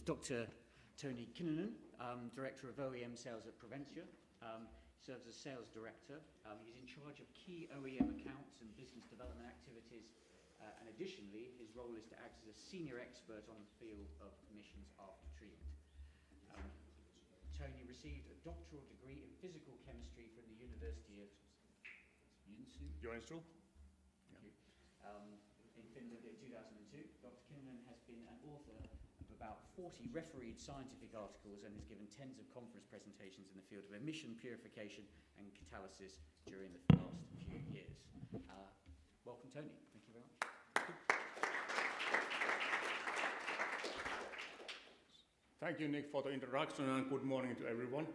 Dr. Tony Kinnunen, Director of OEM Sales at Proventia. Serves as Sales Director. He's in charge of key OEM accounts and business development activities. And additionally, his role is to act as a senior expert on the field of emissions after treatment. Tony received a doctoral degree in physical chemistry from the University of Joensuu. In Finland in 2002. Dr. Kinnunen has been an author of about 40 refereed scientific articles and has given tens of conference presentations in the field of emission purification and catalysis during the last few years. Welcome, Tony. Thank you very much. Thank you, Nick, for the introduction, and good morning to everyone.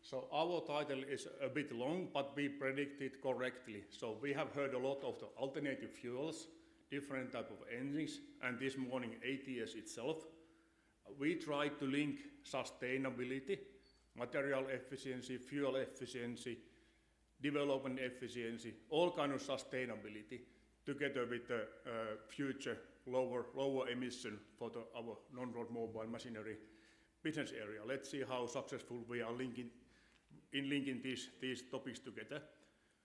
So our title is a bit long, but we predicted correctly. So we have heard a lot of the alternative fuels, different type of engines, and this morning ATS itself. We tried to link sustainability, material efficiency, fuel efficiency, development efficiency, all kind of sustainability, together with the future lower emission for our non-road mobile machinery business area. Let's see how successful we are linking these topics together.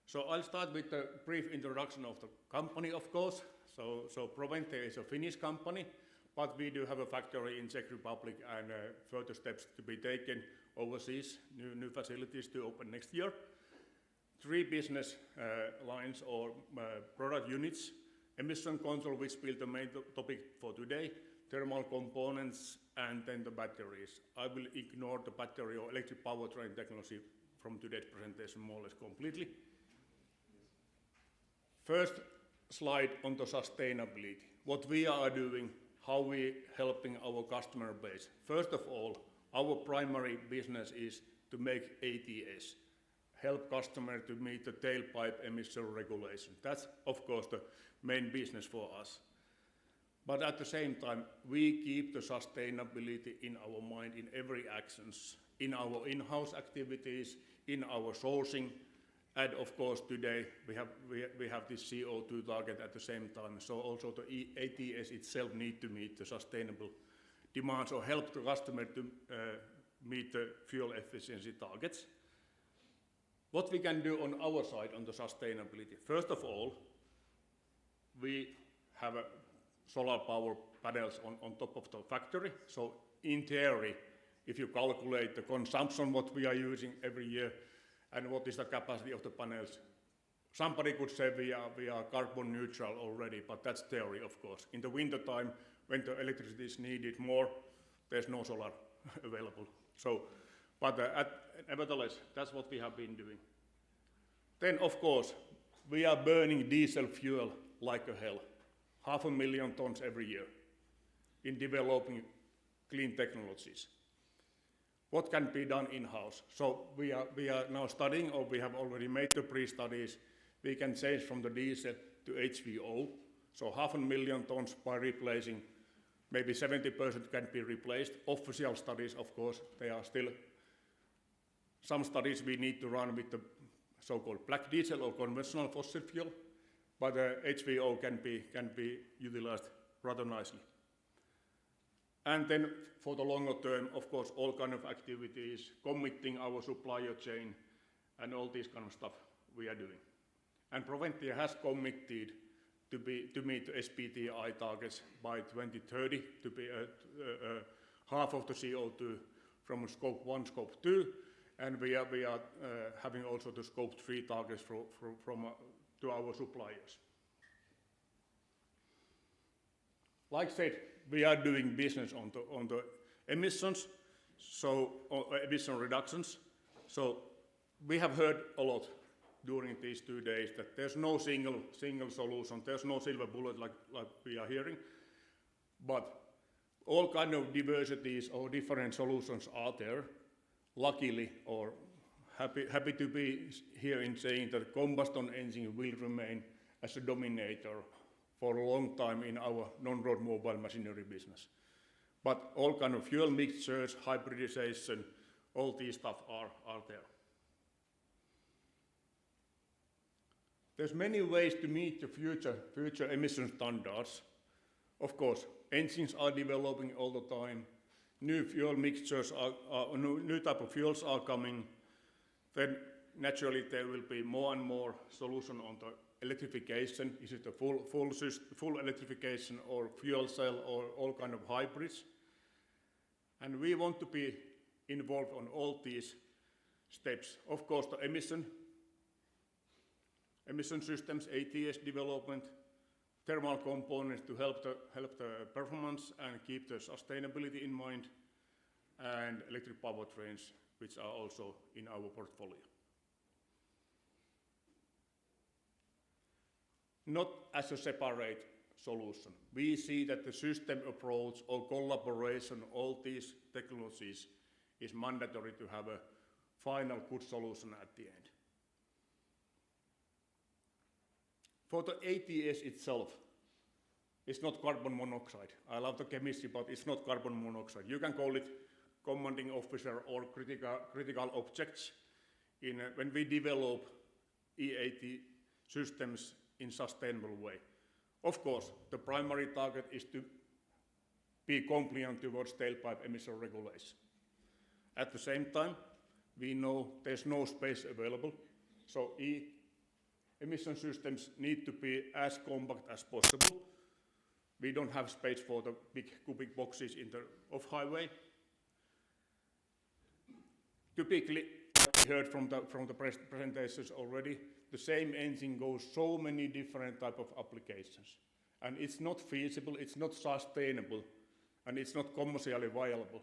So I'll start with a brief introduction of the company, of course. So Proventia is a Finnish company, but we do have a factory in Czech Republic and further steps to be taken overseas, new facilities to open next year. 3 business lines or product units: emission control, which will be the main topic for today, thermal components, and then the batteries. I will ignore the battery or electric powertrain technology from today's presentation more or less completely. First slide on the sustainability. What we are doing, how we helping our customer base. First of all, our primary business is to make ATS, help customer to meet the tailpipe emission regulation. That's of course the main business for us. But at the same time, we keep the sustainability in our mind in every actions, in our in-house activities, in our sourcing, and of course today we have this CO2 target at the same time. So also the ATS itself need to meet the sustainable demands or help the customer to meet the fuel efficiency targets. What we can do on our side on the sustainability? First of all, we have solar power panels on top of the factory. So in theory, if you calculate the consumption what we are using every year and what is the capacity of the panels, somebody could say we are carbon neutral already, but that's theory, of course. In the winter time, when the electricity is needed more, there's no solar available. So, but nevertheless, that's what we have been doing. Then, of course, we are burning diesel fuel like a hell, 500,000 tons every year in developing clean technologies. What can be done in-house? So we are now studying, or we have already made the pre-studies. We can change from the diesel to HVO. So 500,000 tons by replacing, maybe 70% can be replaced. Official studies, of course, they are still some studies we need to run with the so-called black diesel or conventional fossil fuel, but HVO can be utilized rather nicely. And then for the longer term, of course, all kind of activities, committing our supplier chain and all this kind of stuff we are doing. And Proventia has committed to meet the SBTi targets by 2030, to be half of the CO2 from scope 1, scope 2, and we are having also the scope 3 targets to our suppliers. Like I said, we are doing business on the emissions, so emission reductions. So we have heard a lot during these 2 days that there's no single solution, there's no silver bullet like we are hearing, but all kind of diversities or different solutions are there. Luckily, or happy to be here in saying that combustion engine will remain as a dominator for a long time in our non-road mobile machinery business. But all kind of fuel mixtures, hybridization, all these stuff are there. There's many ways to meet the future emission standards. Of course, engines are developing all the time. new fuel mixtures new type of fuels are coming, then naturally there will be more and more solution on the electrification. Is it a full electrification or fuel cell or all kind of hybrids? And we want to be involved on all these steps. Of course, the emission systems, ATS development, thermal components to help the performance and keep the sustainability in mind, and electric powertrains, which are also in our portfolio. Not as a separate solution. We see that the system approach or collaboration, all these technologies, is mandatory to have a final good solution at the end. For the ATS itself, it's not carbon monoxide. I love the chemistry, but it's not carbon monoxide. You can call it commanding officer or critical objects when we develop EAT systems in sustainable way. Of course, the primary target is to be compliant towards tailpipe emission regulation. At the same time, we know there's no space available, so emission systems need to be as compact as possible. We don't have space for the big cubic boxes in the off-highway. Typically, we heard from the presentations already, the same engine goes so many different type of applications. And it's not feasible, it's not sustainable, and it's not commercially viable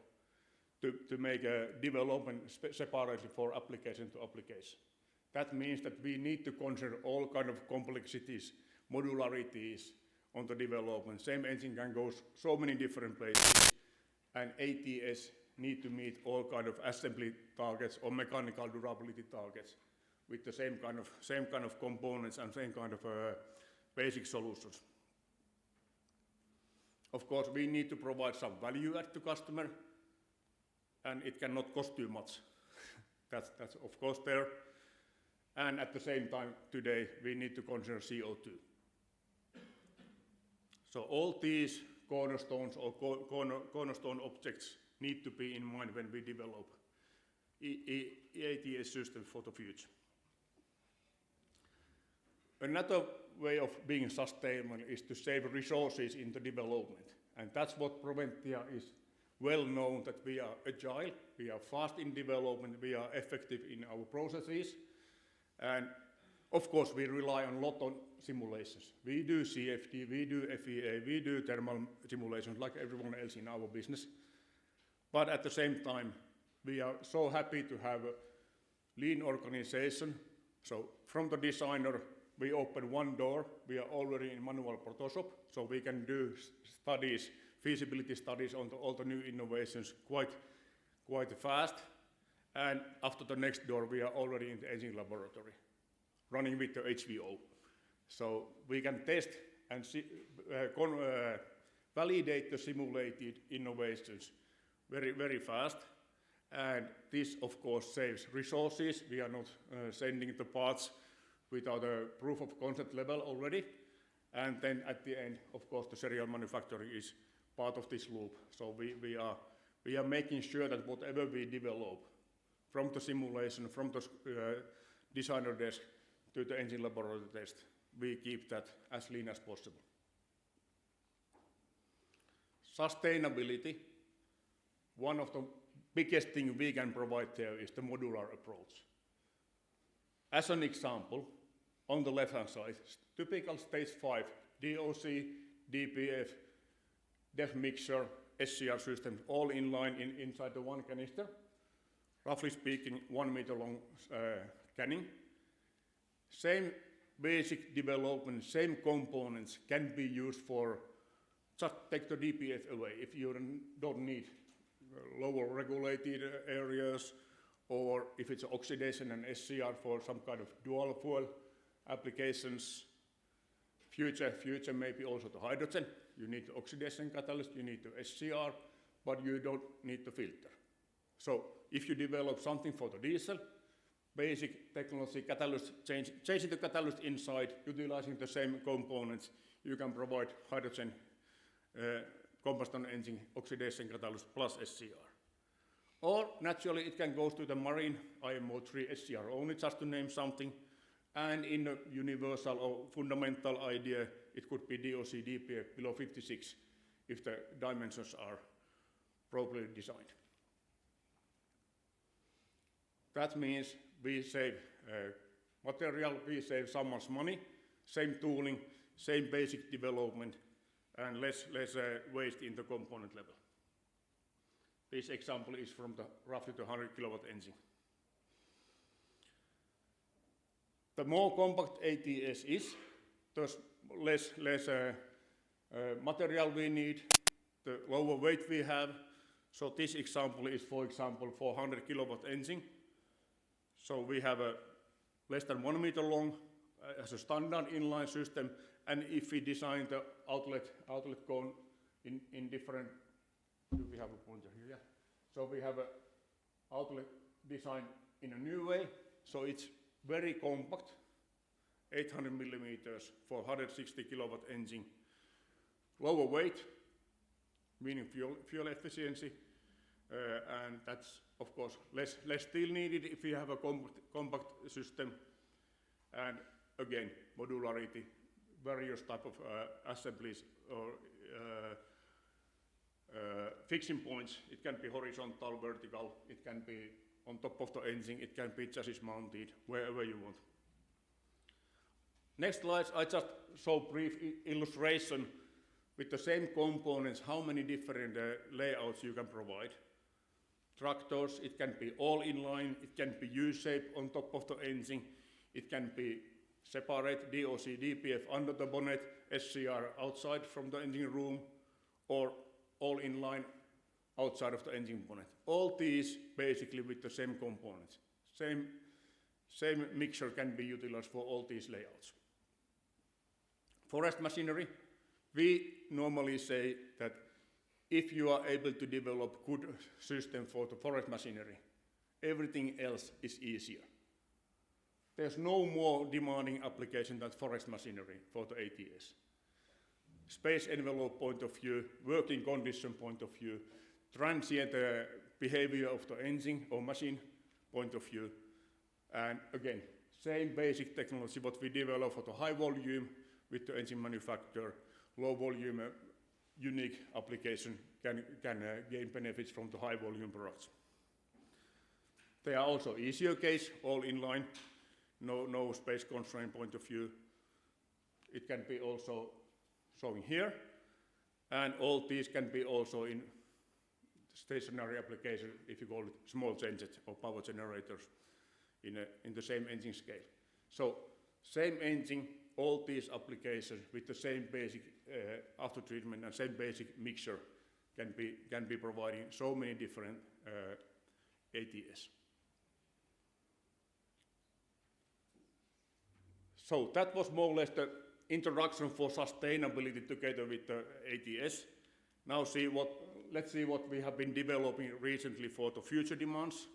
to make a development separately for application to application. That means that we need to consider all kind of complexities, modularities on the development. Same engine can go so many different places, and ATS need to meet all kind of assembly targets or mechanical durability targets with the same kind of components and same kind of basic solutions. Of course, we need to provide some value add to customer, and it cannot cost too much. that's of course there. And at the same time, today, we need to consider CO2. So all these cornerstones or cornerstone objects need to be in mind when we develop EATS systems for the future. Another way of being sustainable is to save resources in the development. And that's what Proventia is well known, that we are agile, we are fast in development, we are effective in our processes. And of course, we rely a lot on simulations. We do CFD, we do FEA, we do thermal simulations like everyone else in our business. But at the same time, we are so happy to have a lean organization. So from the designer, we open one door. We are already in manual Protoshop, so we can do studies, feasibility studies on all the new innovations quite fast. And after the next door, we are already in the engine laboratory, running with the HVO. So we can test and validate the simulated innovations very fast. And this, of course, saves resources. We are not sending the parts without a proof of concept level already. And then at the end, of course, the serial manufacturing is part of this loop. So we are making sure that whatever we develop, from the simulation, from the designer desk to the engine laboratory test, we keep that as lean as possible. Sustainability, one of the biggest things we can provide there is the modular approach. As an example, on the left-hand side, typical stage 5, DOC, DPF, DEF mixer, SCR system, all in line inside the one canister. Roughly speaking, 1 meter long canning. Same basic development, same components can be used for, just take the DPF away if you don't need lower regulated areas, or if it's oxidation and SCR for some kind of dual fuel applications. Future maybe also the hydrogen. You need the oxidation catalyst, you need the SCR, but you don't need the filter. So if you develop something for the diesel, basic technology, catalyst, changing the catalyst inside, utilizing the same components, you can provide hydrogen combustion engine oxidation catalyst plus SCR. Or naturally it can go to the marine IMO 3 SCR only, just to name something. And in a universal or fundamental idea, it could be DOC DPF below 56 if the dimensions are properly designed. That means we save material, we save someone's money, same tooling, same basic development, and less waste in the component level. This example is from the roughly the 100 kilowatt engine. The more compact ATS is, the less material we need, the lower weight we have. So this example is, for example, 400 kilowatt engine. So we have a less than 1 meter long as a standard inline system, and if we design the outlet cone in different, do we have a pointer here? Yeah. So we have a outlet design in a new way, so it's very compact, 800 millimeters for 160 kilowatt engine, lower weight, meaning fuel efficiency, and that's of course less steel needed if you have a compact system, and again modularity, various type of assemblies or fixing points. It can be horizontal, vertical, it can be on top of the engine, it can be chassis mounted, wherever you want. Next slide, I just show brief illustration with the same components, how many different layouts you can provide. Tractors, it can be all inline, it can be U-shape on top of the engine, it can be separate DOC DPF under the bonnet, SCR outside from the engine room, or all inline outside of the engine bonnet. All these basically with the same components. Same mixture can be utilized for all these layouts. Forest machinery, we normally say that if you are able to develop good system for the forest machinery, everything else is easier. There's no more demanding application than forest machinery for the ATS. Space envelope point of view, working condition point of view, transient behavior of the engine or machine point of view, and again, same basic technology what we develop for the high volume with the engine manufacturer, low volume unique application can gain benefits from the high volume products. They are also easier case, all inline, no space constraint point of view. It can be also showing here, and all these can be also in stationary application, if you call it small changes or power generators in the same engine scale. So same engine, all these applications with the same basic after treatment and same basic mixture can be providing so many different ATS. So that was more or less the introduction for sustainability together with the ATS. Now let's see what we have been developing recently for the future demands.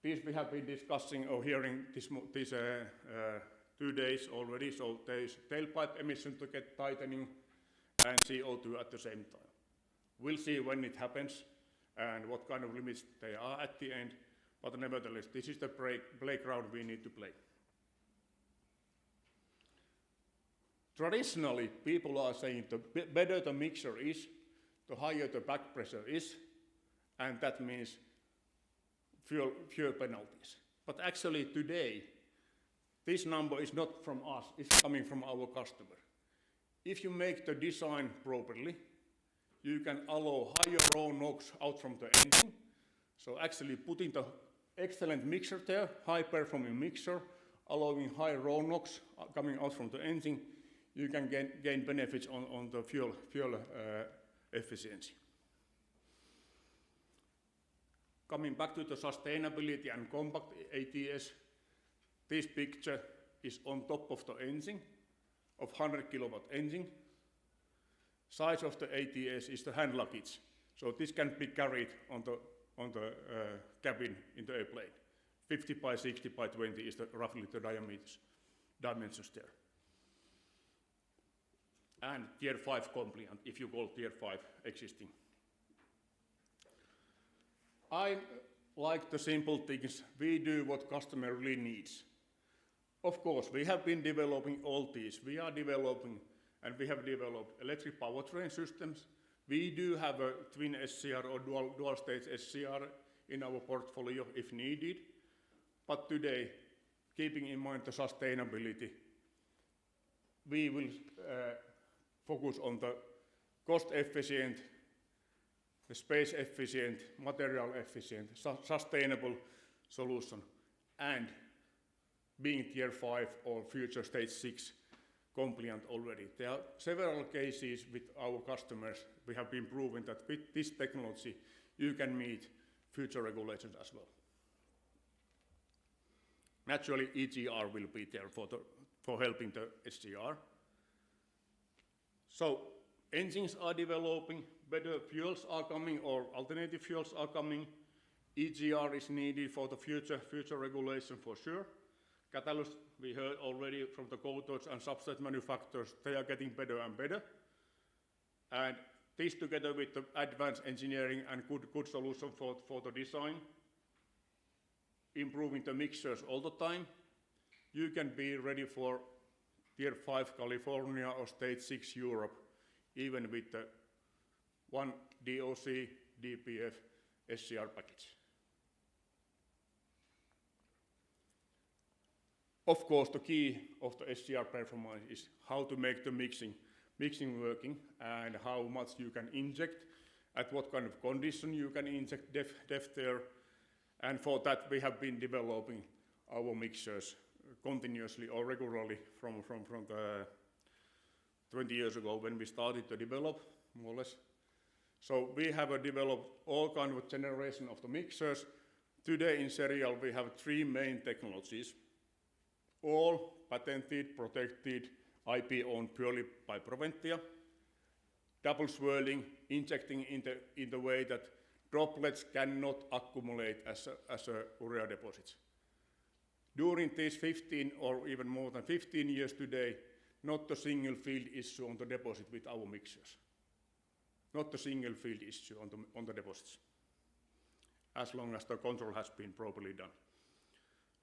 This we have been discussing or hearing this 2 days already. So there is tailpipe emission to get tightening and CO2 at the same time. We'll see when it happens and what kind of limits they are at the end. But nevertheless, this is the playground we need to play. Traditionally, people are saying the better the mixture is, the higher the back pressure is, and that means fuel penalties. But actually today, this number is not from us, it's coming from our customer. If you make the design properly, you can allow higher raw NOx out from the engine. So actually putting the excellent mixture there, high performing mixture, allowing high raw NOx coming out from the engine, you can gain benefits on the fuel efficiency. Coming back to the sustainability and compact ATS, this picture is on top of the engine, of 100 kilowatt engine. Size of the ATS is the hand luggage. So this can be carried on the cabin in the airplane. 50 by 60 by 20 is roughly the dimensions there. and Tier 5 compliant, if you call Tier 5 existing. I like the simple things. We do what customer really needs. Of course, we have been developing all these. We are developing, and we have developed electric powertrain systems. We do have a twin SCR or dual stage SCR in our portfolio if needed. But today, keeping in mind the sustainability, we will focus on the cost efficient, the space efficient, material efficient, sustainable solution, and being Tier 5 or future Stage 6 compliant already. There are several cases with our customers. We have been proven that with this technology, you can meet future regulations as well. Naturally, EGR will be there for helping the SCR. So engines are developing, better fuels are coming, or alternative fuels are coming. EGR is needed for the future regulation for sure. Catalyst, we heard already from the coaters and substrate manufacturers, they are getting better and better. And this together with the advanced engineering and good solution for the design, improving the mixtures all the time, you can be ready for Tier 5 California or Stage 6 Europe, even with the one DOC, DPF, SCR package. Of course, the key of the SCR performance is how to make the mixing working and how much you can inject, at what kind of condition you can inject depth there. And for that, we have been developing our mixers continuously or regularly from the 20 years ago when we started to develop, more or less. So we have developed all kind of generation of the mixers. Today in serial, we have 3 main technologies, all patented, protected, IP owned purely by Proventia. Double swirling, injecting in the way that droplets cannot accumulate as a urea deposits. During these 15 or even more than 15 years today, not a single field issue on the deposit with our mixers. Not a single field issue on the deposits, as long as the control has been properly done.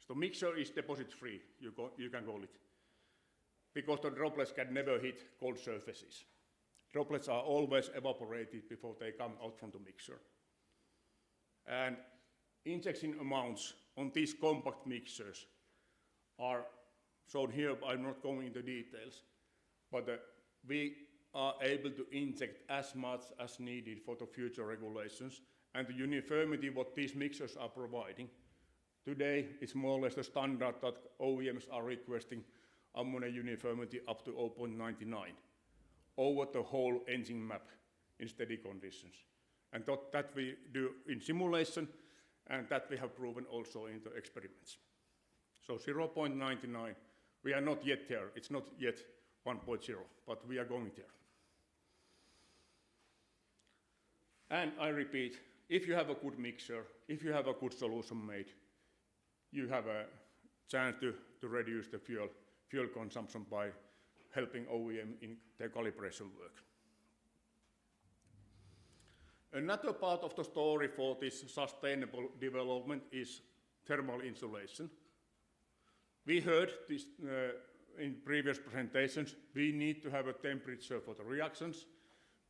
So mixer is deposit free, you can call it, because the droplets can never hit cold surfaces. Droplets are always evaporated before they come out from the mixer. And injection amounts on these compact mixers are shown here. I'm not going into details, but we are able to inject as much as needed for the future regulations, and the uniformity what these mixers are providing. Today, it's more or less the standard that OEMs are requesting ammonia uniformity up to 0.99 over the whole engine map in steady conditions. And that we do in simulation, and that we have proven also in the experiments. So 0.99, we are not yet there. It's not yet 1.0, but we are going there. And I repeat, if you have a good mixer, if you have a good solution made, you have a chance to reduce the fuel consumption by helping OEM in their calibration work. Another part of the story for this sustainable development is thermal insulation. We heard this in previous presentations. We need to have a temperature for the reactions.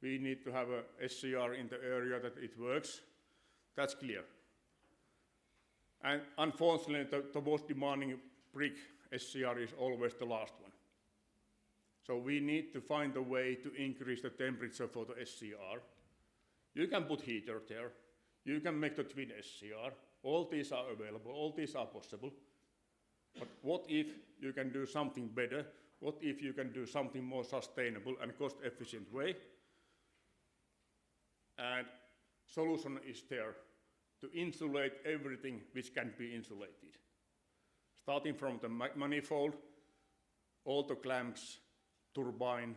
We need to have a SCR in the area that it works. That's clear. And unfortunately, the most demanding brick SCR is always the last one. So we need to find a way to increase the temperature for the SCR. You can put heater there. You can make the twin SCR. All these are available. All these are possible. But what if you can do something better? What if you can do something more sustainable and cost-efficient way? And solution is there to insulate everything which can be insulated. Starting from the manifold, all the clamps, turbine,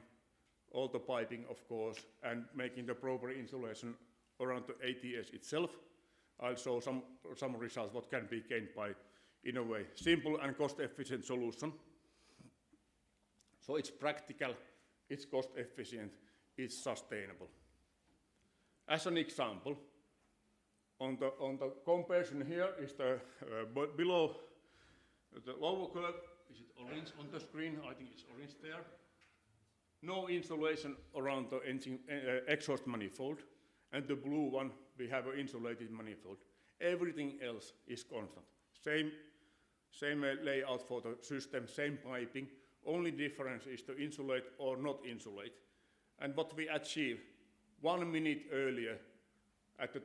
all the piping, of course, and making the proper insulation around the ATS itself. I'll show some results what can be gained by, in a way, simple and cost-efficient solution. So it's practical, it's cost efficient, it's sustainable. As an example, on the comparison here is the below the lower curve. Is it orange on the screen? I think it's orange there. No insulation around the engine, exhaust manifold, and the blue one we have an insulated manifold. Everything else is constant. Same layout for the system, same piping. Only difference is to insulate or not insulate. And what we achieve 1 minute earlier at the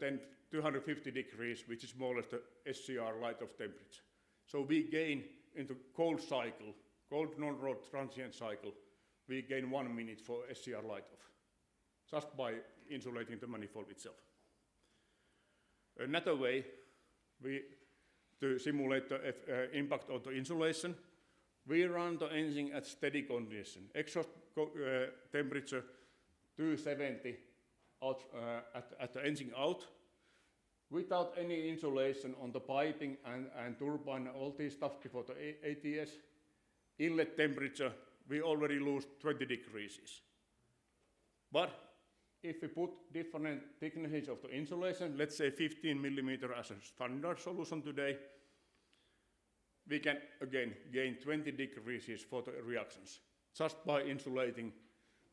250 degrees, which is more or less the SCR light-off temperature. So we gain in the cold cycle, cold non-rot transient cycle, we gain 1 minute for SCR light-off, just by insulating the manifold itself. Another way, to simulate the impact of the insulation, we run the engine at steady condition. Exhaust temperature 270 out, at the engine out, without any insulation on the piping and turbine, all this stuff before the ATS. Inlet temperature, we already lose 20 degrees. But if we put different thicknesses of the insulation, let's say 15 millimeter as a standard solution today, we can again gain 20 degrees for the reactions, just by insulating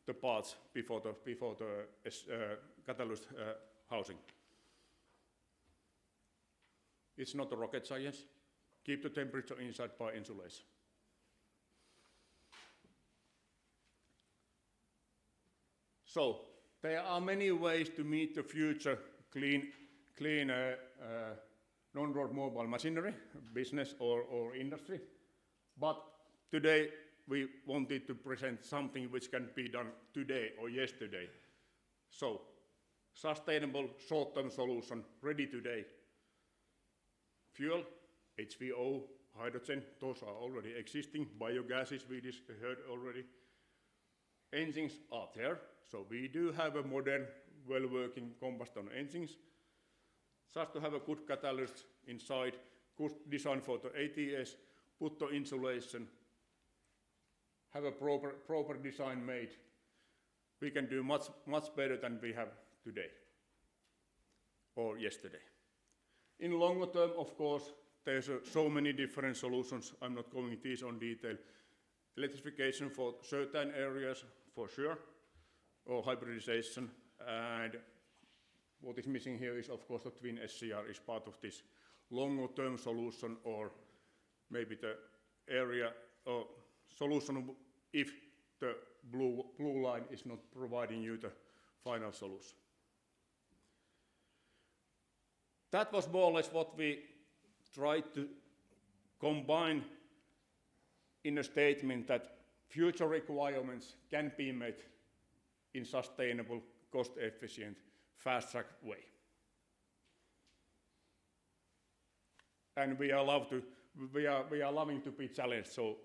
the parts before the catalyst housing. It's not a rocket science. Keep the temperature inside by insulation. So there are many ways to meet the future clean non-road mobile machinery, business or industry. But today we wanted to present something which can be done today or yesterday. So sustainable short-term solution ready today. Fuel, HVO, hydrogen, those are already existing. Biogases we heard already. Engines are there, so we do have a modern, well-working combustion engines. Just to have a good catalyst inside, good design for the ATS, put the insulation, have a proper design made. We can do much better than we have today or yesterday. In longer term, of course, there's so many different solutions. I'm not going into these on detail. Electrification for certain areas, for sure, or hybridization. And what is missing here is, of course, the twin SCR is part of this longer term solution, or maybe the area or solution if the blue line is not providing you the final solution. That was more or less what we tried to combine in a statement that future requirements can be met in sustainable, cost-efficient, fast-track way. And we are loving to be challenged. So,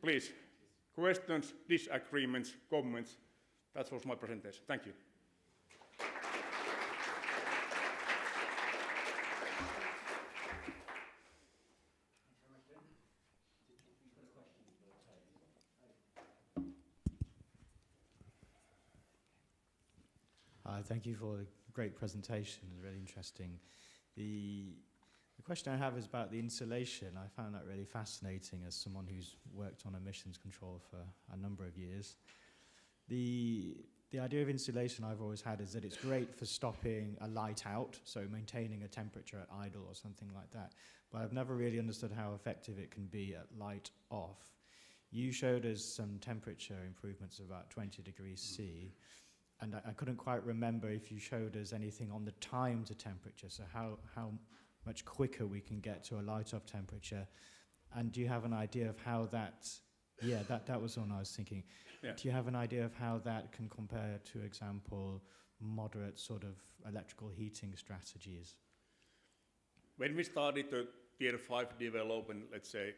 please, questions, disagreements, comments. That was my presentation. Thank you. Thank you for a great presentation. It was really interesting. The question I have is about the insulation. I found that really fascinating as someone who's worked on emissions control for a number of years. The idea of insulation I've always had is that it's great for stopping a light out, so maintaining a temperature at idle or something like that. But I've never really understood how effective it can be at light off. You showed us some temperature improvements of about 20 degrees C. And I couldn't quite remember if you showed us anything on the time to temperature, so how much quicker we can get to a light-off temperature. And do you have an idea of how that, that was one I was thinking. Yeah. Do you have an idea of how that can compare to, example, moderate sort of electrical heating strategies? When we started the Tier 5 development, let's say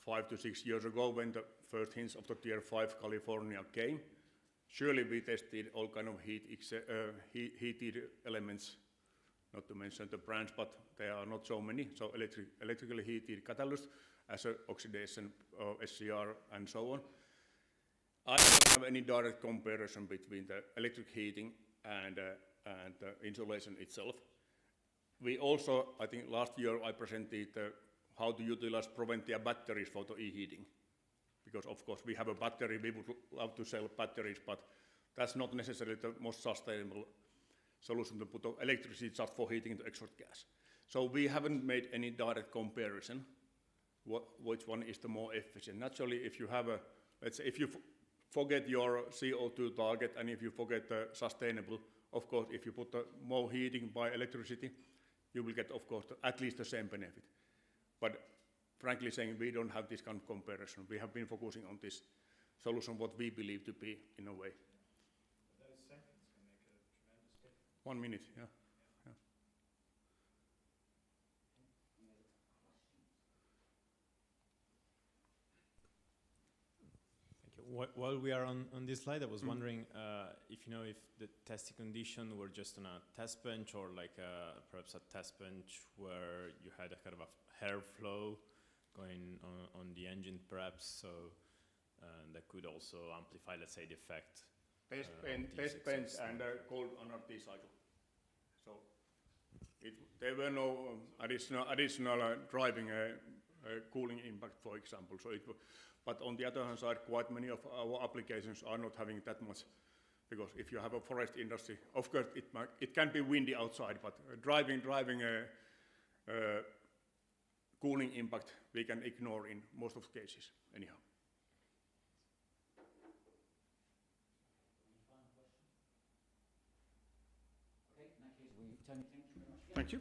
5 to 6 years ago, when the first hints of the Tier 5 California came, surely we tested all kind of heated elements, not to mention the brands, but there are not so many. So electrically heated catalyst as a oxidation, SCR, and so on. I don't have any direct comparison between the electric heating and the insulation itself. We also, I think last year I presented how to utilize Proventia batteries for the e-heating. Because of course we have a battery, we would love to sell batteries, but that's not necessarily the most sustainable solution to put electricity just for heating the exhaust gas. So we haven't made any direct comparison which one is the more efficient. Naturally, if you have let's say if you forget your CO2 target and if you forget the sustainable, of course if you put more heating by electricity, you will get of course at least the same benefit. But frankly saying, we don't have this kind of comparison. We have been focusing on this solution, what we believe to be in a way. Those seconds can make a tremendous difference. 1 minute, yeah. Thank you. While we are on this slide, I was wondering if you know if the testing condition were just on a test bench or like perhaps a test bench where you had a kind of a airflow going on the engine perhaps, so that could also amplify, let's say, the effect. Test bench and cold anarchy cycle. So there were no additional driving cooling impact, for example. So but on the other hand side, quite many of our applications are not having that much, because if you have a forest industry, of course it can be windy outside, but driving cooling impact we can ignore in most of the cases anyhow. Okay, in that case, Tony, thank you very much. Thank you.